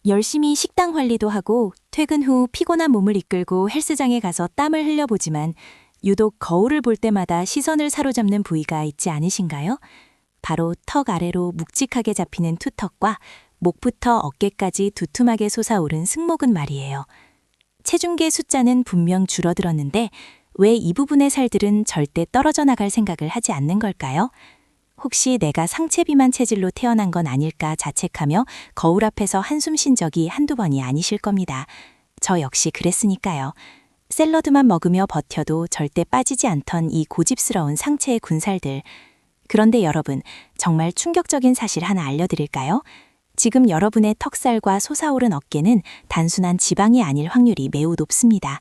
열심히 식당 관리도 하고 퇴근 후 피곤한 몸을 이끌고 헬스장에 가서 땀을 흘려보지만 유독 거울을 볼 때마다 시선을 사로잡는 부위가 있지 않으신가요? 바로 턱 아래로 묵직하게 잡히는 투턱과 목부터 어깨까지 두툼하게 솟아오른 승모근 말이에요. 체중계 숫자는 분명 줄어들었는데 왜 이 부분의 살들은 절대 떨어져 나갈 생각을 하지 않는 걸까요? 혹시 내가 상체 비만 체질로 태어난 건 아닐까 자책하며 거울 앞에서 한숨 쉰 적이 한두 번이 아니실 겁니다. 저 역시 그랬으니까요. 샐러드만 먹으며 버텨도 절대 빠지지 않던 이 고집스러운 상체의 군살들. 그런데 여러분, 정말 충격적인 사실 하나 알려드릴까요? 지금 여러분의 턱살과 솟아오른 어깨는 단순한 지방이 아닐 확률이 매우 높습니다.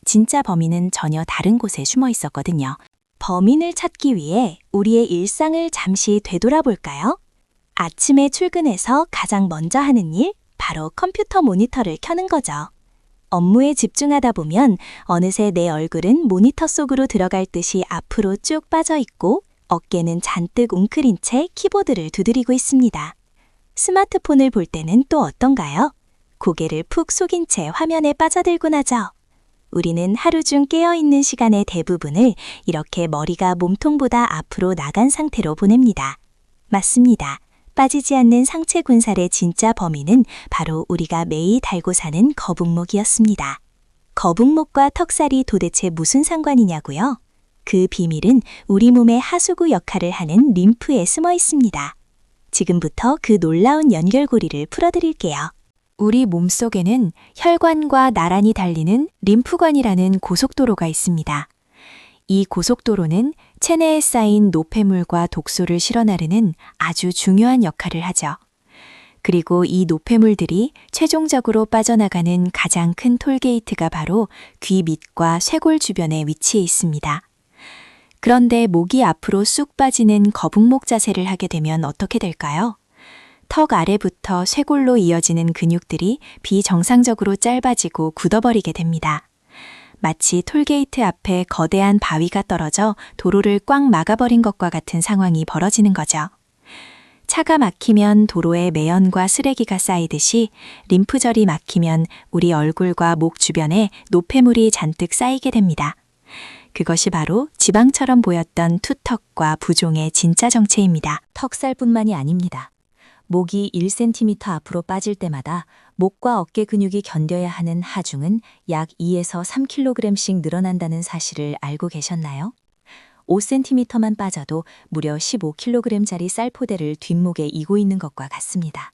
진짜 범인은 전혀 다른 곳에 숨어 있었거든요. 범인을 찾기 위해 우리의 일상을 잠시 되돌아볼까요? 아침에 출근해서 가장 먼저 하는 일, 바로 컴퓨터 모니터를 켜는 거죠. 업무에 집중하다 보면 어느새 내 얼굴은 모니터 속으로 들어갈 듯이 앞으로 쭉 빠져 있고 어깨는 잔뜩 웅크린 채 키보드를 두드리고 있습니다. 스마트폰을 볼 때는 또 어떤가요? 고개를 푹 숙인 채 화면에 빠져들곤 하죠. 우리는 하루 중 깨어있는 시간의 대부분을 이렇게 머리가 몸통보다 앞으로 나간 상태로 보냅니다. 맞습니다. 빠지지 않는 상체 군살의 진짜 범인은 바로 우리가 매일 달고 사는 거북목이었습니다. 거북목과 턱살이 도대체 무슨 상관이냐고요? 그 비밀은 우리 몸의 하수구 역할을 하는 림프에 숨어 있습니다. 지금부터 그 놀라운 연결고리를 풀어드릴게요. 우리 몸속에는 혈관과 나란히 달리는 림프관이라는 고속도로가 있습니다. 이 고속도로는 체내에 쌓인 노폐물과 독소를 실어나르는 아주 중요한 역할을 하죠. 그리고 이 노폐물들이 최종적으로 빠져나가는 가장 큰 톨게이트가 바로 귀 밑과 쇄골 주변에 위치해 있습니다. 그런데 목이 앞으로 쑥 빠지는 거북목 자세를 하게 되면 어떻게 될까요? 턱 아래부터 쇄골로 이어지는 근육들이 비정상적으로 짧아지고 굳어버리게 됩니다. 마치 톨게이트 앞에 거대한 바위가 떨어져 도로를 꽉 막아버린 것과 같은 상황이 벌어지는 거죠. 차가 막히면 도로에 매연과 쓰레기가 쌓이듯이 림프절이 막히면 우리 얼굴과 목 주변에 노폐물이 잔뜩 쌓이게 됩니다. 그것이 바로 지방처럼 보였던 투턱과 부종의 진짜 정체입니다. 턱살뿐만이 아닙니다. 목이 1cm 앞으로 빠질 때마다 목과 어깨 근육이 견뎌야 하는 하중은 약 2에서 3kg씩 늘어난다는 사실을 알고 계셨나요? 5cm만 빠져도 무려 15kg짜리 쌀포대를 뒷목에 이고 있는 것과 같습니다.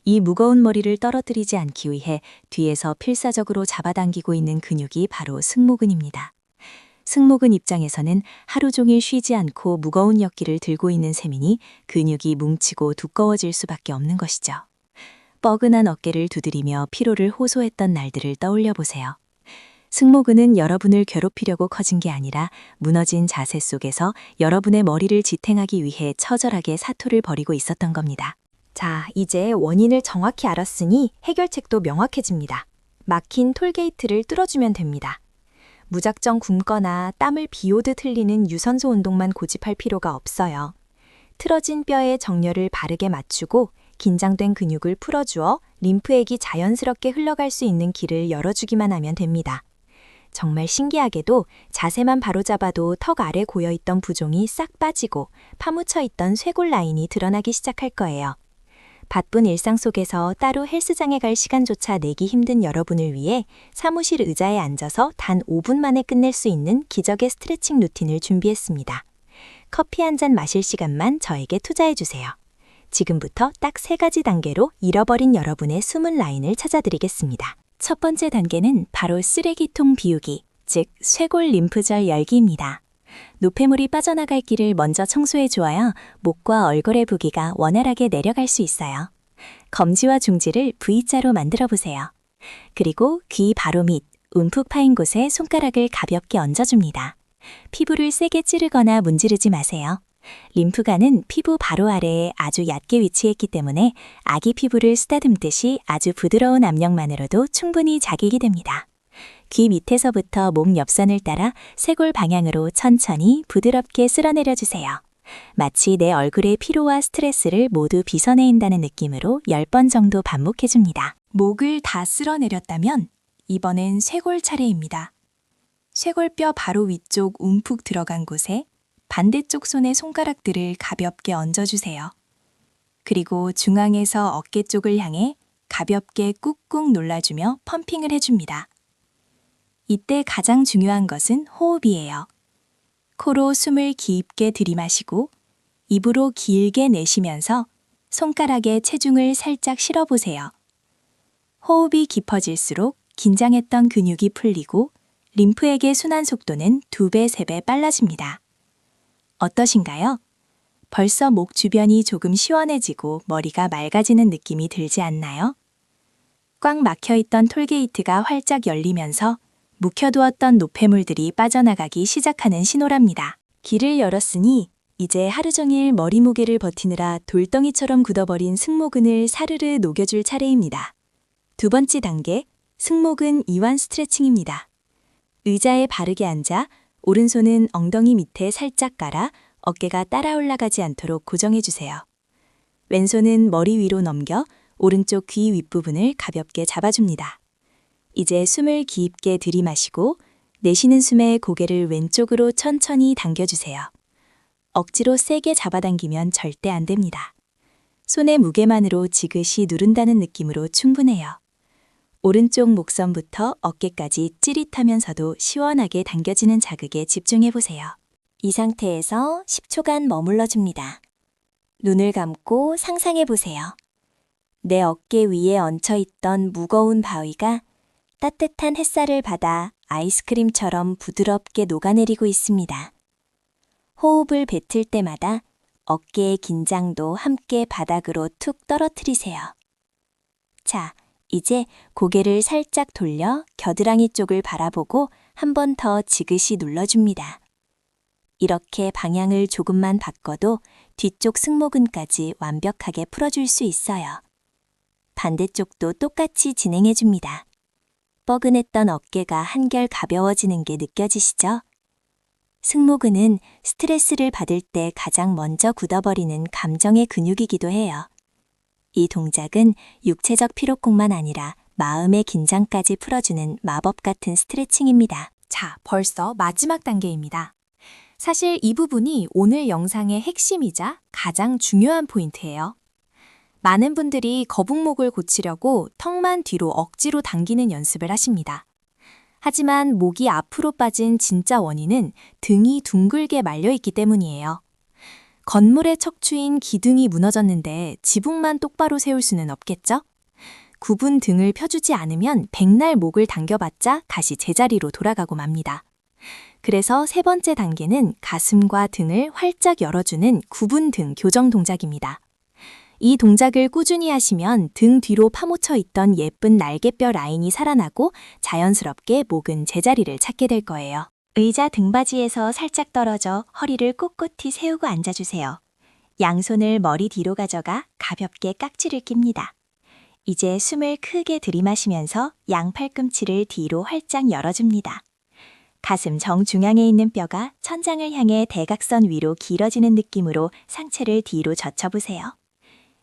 이 무거운 머리를 떨어뜨리지 않기 위해 뒤에서 필사적으로 잡아당기고 있는 근육이 바로 승모근입니다. 승모근 입장에서는 하루 종일 쉬지 않고 무거운 역기를 들고 있는 셈이니 근육이 뭉치고 두꺼워질 수밖에 없는 것이죠. 뻐근한 어깨를 두드리며 피로를 호소했던 날들을 떠올려 보세요. 승모근은 여러분을 괴롭히려고 커진 게 아니라 무너진 자세 속에서 여러분의 머리를 지탱하기 위해 처절하게 사투를 벌이고 있었던 겁니다. 자, 이제 원인을 정확히 알았으니 해결책도 명확해집니다. 막힌 톨게이트를 뚫어주면 됩니다. 무작정 굶거나 땀을 비오듯 흘리는 유산소 운동만 고집할 필요가 없어요. 틀어진 뼈의 정렬을 바르게 맞추고 긴장된 근육을 풀어주어 림프액이 자연스럽게 흘러갈 수 있는 길을 열어주기만 하면 됩니다. 정말 신기하게도 자세만 바로잡아도 턱 아래 고여있던 부종이 싹 빠지고 파묻혀 있던 쇄골 라인이 드러나기 시작할 거예요. 바쁜 일상 속에서 따로 헬스장에 갈 시간조차 내기 힘든 여러분을 위해 사무실 의자에 앉아서 단 5분 만에 끝낼 수 있는 기적의 스트레칭 루틴을 준비했습니다. 커피 한 잔 마실 시간만 저에게 투자해주세요. 지금부터 딱 3가지 단계로 잃어버린 여러분의 숨은 라인을 찾아드리겠습니다. 첫 번째 단계는 바로 쓰레기통 비우기, 즉 쇄골 림프절 열기입니다. 노폐물이 빠져나갈 길을 먼저 청소해 주어야 목과 얼굴의 부기가 원활하게 내려갈 수 있어요. 검지와 중지를 V자로 만들어 보세요. 그리고 귀 바로 밑, 움푹 파인 곳에 손가락을 가볍게 얹어줍니다. 피부를 세게 찌르거나 문지르지 마세요. 림프관은 피부 바로 아래에 아주 얕게 위치했기 때문에 아기 피부를 쓰다듬듯이 아주 부드러운 압력만으로도 충분히 자극이 됩니다. 귀 밑에서부터 목 옆선을 따라 쇄골 방향으로 천천히 부드럽게 쓸어내려 주세요. 마치 내 얼굴의 피로와 스트레스를 모두 빗어내인다는 느낌으로 10번 정도 반복해줍니다. 목을 다 쓸어내렸다면 이번엔 쇄골 차례입니다. 쇄골뼈 바로 위쪽 움푹 들어간 곳에 반대쪽 손의 손가락들을 가볍게 얹어주세요. 그리고 중앙에서 어깨 쪽을 향해 가볍게 꾹꾹 눌러주며 펌핑을 해줍니다. 이때 가장 중요한 것은 호흡이에요. 코로 숨을 깊게 들이마시고 입으로 길게 내쉬면서 손가락에 체중을 살짝 실어보세요. 호흡이 깊어질수록 긴장했던 근육이 풀리고 림프액의 순환 속도는 2배, 3배 빨라집니다. 어떠신가요? 벌써 목 주변이 조금 시원해지고 머리가 맑아지는 느낌이 들지 않나요? 꽉 막혀있던 톨게이트가 활짝 열리면서 묵혀두었던 노폐물들이 빠져나가기 시작하는 신호랍니다. 길을 열었으니 이제 하루 종일 머리 무게를 버티느라 돌덩이처럼 굳어버린 승모근을 사르르 녹여줄 차례입니다. 두 번째 단계, 승모근 이완 스트레칭입니다. 의자에 바르게 앉아 오른손은 엉덩이 밑에 살짝 깔아 어깨가 따라 올라가지 않도록 고정해주세요. 왼손은 머리 위로 넘겨 오른쪽 귀 윗부분을 가볍게 잡아줍니다. 이제 숨을 깊게 들이마시고 내쉬는 숨에 고개를 왼쪽으로 천천히 당겨주세요. 억지로 세게 잡아당기면 절대 안 됩니다. 손의 무게만으로 지그시 누른다는 느낌으로 충분해요. 오른쪽 목선부터 어깨까지 찌릿하면서도 시원하게 당겨지는 자극에 집중해보세요. 이 상태에서 10초간 머물러줍니다. 눈을 감고 상상해보세요. 내 어깨 위에 얹혀있던 무거운 바위가 따뜻한 햇살을 받아 아이스크림처럼 부드럽게 녹아내리고 있습니다. 호흡을 뱉을 때마다 어깨의 긴장도 함께 바닥으로 툭 떨어뜨리세요. 자, 이제 고개를 살짝 돌려 겨드랑이 쪽을 바라보고 한 번 더 지그시 눌러줍니다. 이렇게 방향을 조금만 바꿔도 뒤쪽 승모근까지 완벽하게 풀어줄 수 있어요. 반대쪽도 똑같이 진행해줍니다. 뻐근했던 어깨가 한결 가벼워지는 게 느껴지시죠? 승모근은 스트레스를 받을 때 가장 먼저 굳어버리는 감정의 근육이기도 해요. 이 동작은 육체적 피로뿐만 아니라 마음의 긴장까지 풀어주는 마법 같은 스트레칭입니다. 자, 벌써 마지막 단계입니다. 사실 이 부분이 오늘 영상의 핵심이자 가장 중요한 포인트예요. 많은 분들이 거북목을 고치려고 턱만 뒤로 억지로 당기는 연습을 하십니다. 하지만 목이 앞으로 빠진 진짜 원인은 등이 둥글게 말려있기 때문이에요. 건물의 척추인 기둥이 무너졌는데 지붕만 똑바로 세울 수는 없겠죠? 굽은 등을 펴주지 않으면 백날 목을 당겨봤자 다시 제자리로 돌아가고 맙니다. 그래서 세 번째 단계는 가슴과 등을 활짝 열어주는 굽은 등 교정 동작입니다. 이 동작을 꾸준히 하시면 등 뒤로 파묻혀 있던 예쁜 날개뼈 라인이 살아나고 자연스럽게 목은 제자리를 찾게 될 거예요. 의자 등받이에서 살짝 떨어져 허리를 꼿꼿이 세우고 앉아주세요. 양손을 머리 뒤로 가져가 가볍게 깍지를 낍니다. 이제 숨을 크게 들이마시면서 양 팔꿈치를 뒤로 활짝 열어줍니다. 가슴 정중앙에 있는 뼈가 천장을 향해 대각선 위로 길어지는 느낌으로 상체를 뒤로 젖혀보세요.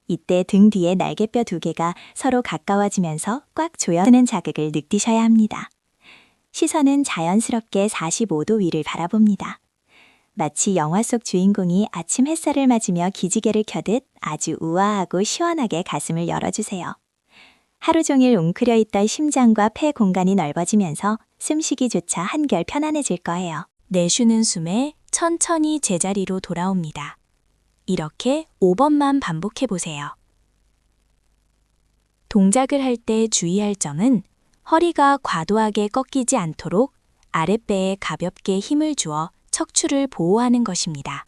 이때 등 뒤에 날개뼈 2개가 서로 가까워지면서 꽉 조여드는 자극을 느끼셔야 합니다. 시선은 자연스럽게 45도 위를 바라봅니다. 마치 영화 속 주인공이 아침 햇살을 맞으며 기지개를 켜듯 아주 우아하고 시원하게 가슴을 열어주세요. 하루 종일 웅크려 있던 심장과 폐 공간이 넓어지면서 숨쉬기조차 한결 편안해질 거예요. 내쉬는 숨에 천천히 제자리로 돌아옵니다. 이렇게 5번만 반복해 보세요. 동작을 할 때 주의할 점은 허리가 과도하게 꺾이지 않도록 아랫배에 가볍게 힘을 주어 척추를 보호하는 것입니다.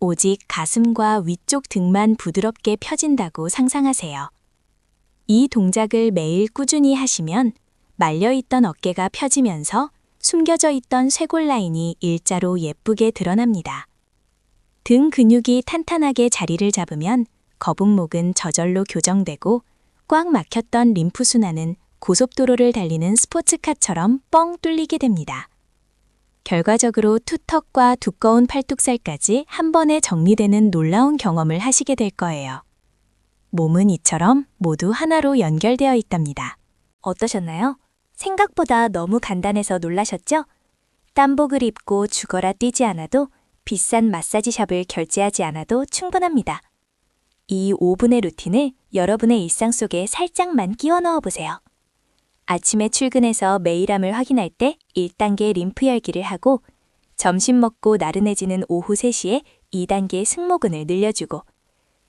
오직 가슴과 위쪽 등만 부드럽게 펴진다고 상상하세요. 이 동작을 매일 꾸준히 하시면 말려있던 어깨가 펴지면서 숨겨져 있던 쇄골 라인이 일자로 예쁘게 드러납니다. 등 근육이 탄탄하게 자리를 잡으면 거북목은 저절로 교정되고 꽉 막혔던 림프순환은 고속도로를 달리는 스포츠카처럼 뻥 뚫리게 됩니다. 결과적으로 투턱과 두꺼운 팔뚝살까지 한 번에 정리되는 놀라운 경험을 하시게 될 거예요. 몸은 이처럼 모두 하나로 연결되어 있답니다. 어떠셨나요? 생각보다 너무 간단해서 놀라셨죠? 땀복을 입고 죽어라 뛰지 않아도 비싼 마사지샵을 결제하지 않아도 충분합니다. 이 5분의 루틴을 여러분의 일상 속에 살짝만 끼워 넣어 보세요. 아침에 출근해서 메일함을 확인할 때 1단계 림프 열기를 하고, 점심 먹고 나른해지는 오후 3시에 2단계 승모근을 늘려주고,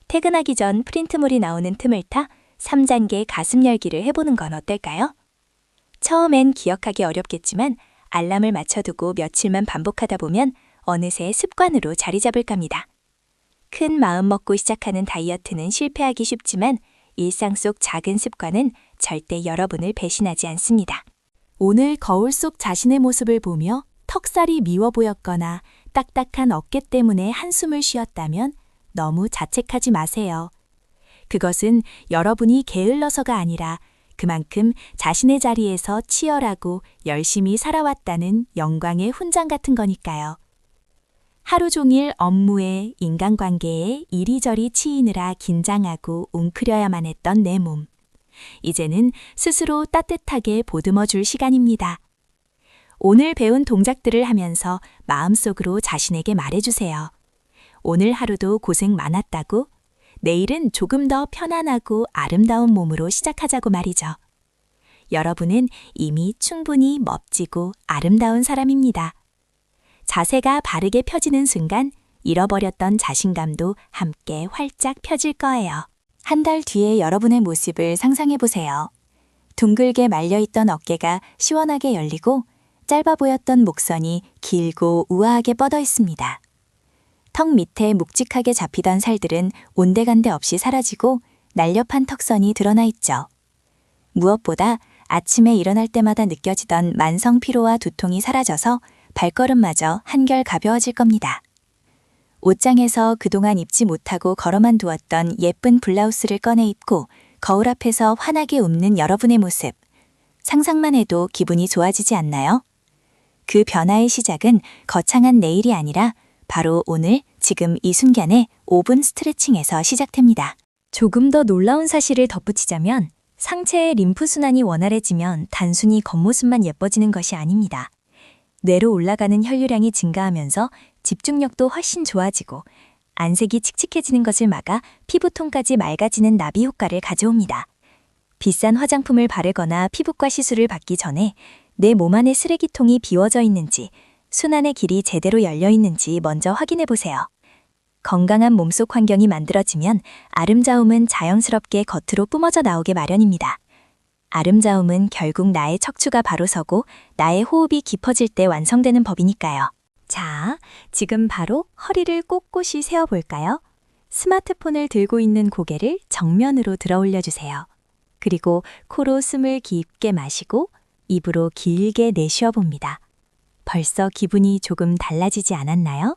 퇴근하기 전 프린트물이 나오는 틈을 타 3단계 가슴 열기를 해보는 건 어떨까요? 처음엔 기억하기 어렵겠지만 알람을 맞춰두고 며칠만 반복하다 보면 어느새 습관으로 자리 잡을 겁니다. 큰 마음 먹고 시작하는 다이어트는 실패하기 쉽지만 일상 속 작은 습관은 절대 여러분을 배신하지 않습니다. 오늘 거울 속 자신의 모습을 보며 턱살이 미워 보였거나 딱딱한 어깨 때문에 한숨을 쉬었다면 너무 자책하지 마세요. 그것은 여러분이 게을러서가 아니라 그만큼 자신의 자리에서 치열하고 열심히 살아왔다는 영광의 훈장 같은 거니까요. 하루 종일 업무에, 인간관계에 이리저리 치이느라 긴장하고 웅크려야만 했던 내 몸. 이제는 스스로 따뜻하게 보듬어 줄 시간입니다. 오늘 배운 동작들을 하면서 마음속으로 자신에게 말해주세요. 오늘 하루도 고생 많았다고, 내일은 조금 더 편안하고 아름다운 몸으로 시작하자고 말이죠. 여러분은 이미 충분히 멋지고 아름다운 사람입니다. 자세가 바르게 펴지는 순간 잃어버렸던 자신감도 함께 활짝 펴질 거예요. 한 달 뒤에 여러분의 모습을 상상해 보세요. 둥글게 말려있던 어깨가 시원하게 열리고 짧아 보였던 목선이 길고 우아하게 뻗어 있습니다. 턱 밑에 묵직하게 잡히던 살들은 온데간데 없이 사라지고 날렵한 턱선이 드러나 있죠. 무엇보다 아침에 일어날 때마다 느껴지던 만성 피로와 두통이 사라져서 발걸음마저 한결 가벼워질 겁니다. 옷장에서 그동안 입지 못하고 걸어만 두었던 예쁜 블라우스를 꺼내 입고 거울 앞에서 환하게 웃는 여러분의 모습. 상상만 해도 기분이 좋아지지 않나요? 그 변화의 시작은 거창한 내일이 아니라 바로 오늘 지금 이 순간에 5분 스트레칭에서 시작됩니다. 조금 더 놀라운 사실을 덧붙이자면 상체의 림프순환이 원활해지면 단순히 겉모습만 예뻐지는 것이 아닙니다. 뇌로 올라가는 혈류량이 증가하면서 집중력도 훨씬 좋아지고 안색이 칙칙해지는 것을 막아 피부톤까지 맑아지는 나비 효과를 가져옵니다. 비싼 화장품을 바르거나 피부과 시술을 받기 전에 내 몸 안의 쓰레기통이 비워져 있는지, 순환의 길이 제대로 열려 있는지 먼저 확인해 보세요. 건강한 몸속 환경이 만들어지면 아름다움은 자연스럽게 겉으로 뿜어져 나오게 마련입니다. 아름다움은 결국 나의 척추가 바로 서고 나의 호흡이 깊어질 때 완성되는 법이니까요. 자, 지금 바로 허리를 꼿꼿이 세워볼까요? 스마트폰을 들고 있는 고개를 정면으로 들어 올려주세요. 그리고 코로 숨을 깊게 마시고 입으로 길게 내쉬어 봅니다. 벌써 기분이 조금 달라지지 않았나요?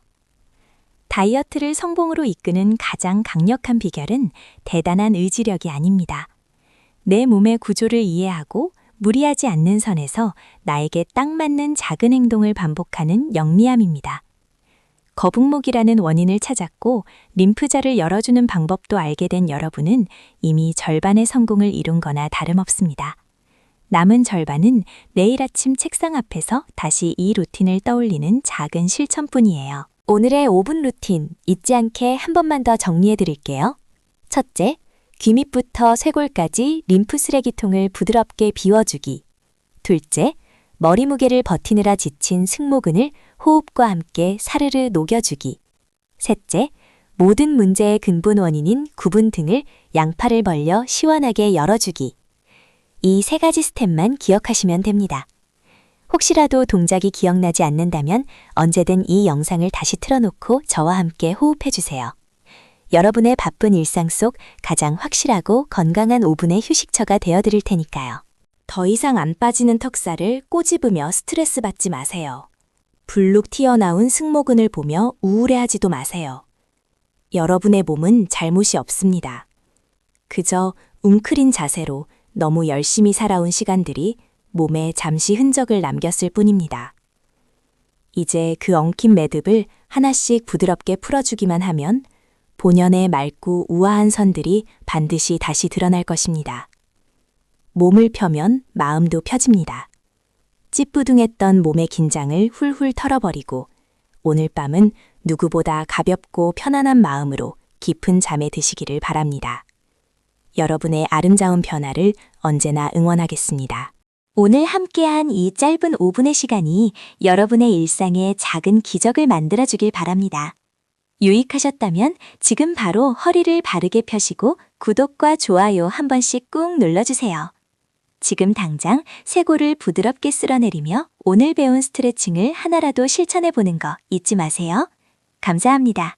다이어트를 성공으로 이끄는 가장 강력한 비결은 대단한 의지력이 아닙니다. 내 몸의 구조를 이해하고 무리하지 않는 선에서 나에게 딱 맞는 작은 행동을 반복하는 영리함입니다. 거북목이라는 원인을 찾았고 림프자를 열어주는 방법도 알게 된 여러분은 이미 절반의 성공을 이룬 거나 다름없습니다. 남은 절반은 내일 아침 책상 앞에서 다시 이 루틴을 떠올리는 작은 실천뿐이에요. 오늘의 5분 루틴 잊지 않게 한 번만 더 정리해 드릴게요. 첫째, 귀 밑부터 쇄골까지 림프 쓰레기통을 부드럽게 비워주기. 둘째, 머리 무게를 버티느라 지친 승모근을 호흡과 함께 사르르 녹여주기. 셋째, 모든 문제의 근본 원인인 구분 등을 양팔을 벌려 시원하게 열어주기. 이 세 가지 스텝만 기억하시면 됩니다. 혹시라도 동작이 기억나지 않는다면 언제든 이 영상을 다시 틀어놓고 저와 함께 호흡해주세요. 여러분의 바쁜 일상 속 가장 확실하고 건강한 5분의 휴식처가 되어드릴 테니까요. 더 이상 안 빠지는 턱살을 꼬집으며 스트레스 받지 마세요. 불룩 튀어나온 승모근을 보며 우울해하지도 마세요. 여러분의 몸은 잘못이 없습니다. 그저 웅크린 자세로 너무 열심히 살아온 시간들이 몸에 잠시 흔적을 남겼을 뿐입니다. 이제 그 엉킨 매듭을 하나씩 부드럽게 풀어주기만 하면 본연의 맑고 우아한 선들이 반드시 다시 드러날 것입니다. 몸을 펴면 마음도 펴집니다. 찌뿌둥했던 몸의 긴장을 훌훌 털어버리고 오늘 밤은 누구보다 가볍고 편안한 마음으로 깊은 잠에 드시기를 바랍니다. 여러분의 아름다운 변화를 언제나 응원하겠습니다. 오늘 함께한 이 짧은 5분의 시간이 여러분의 일상에 작은 기적을 만들어주길 바랍니다. 유익하셨다면 지금 바로 허리를 바르게 펴시고 구독과 좋아요 한 번씩 꾹 눌러주세요. 지금 당장 쇄골을 부드럽게 쓸어내리며 오늘 배운 스트레칭을 하나라도 실천해보는 거 잊지 마세요. 감사합니다.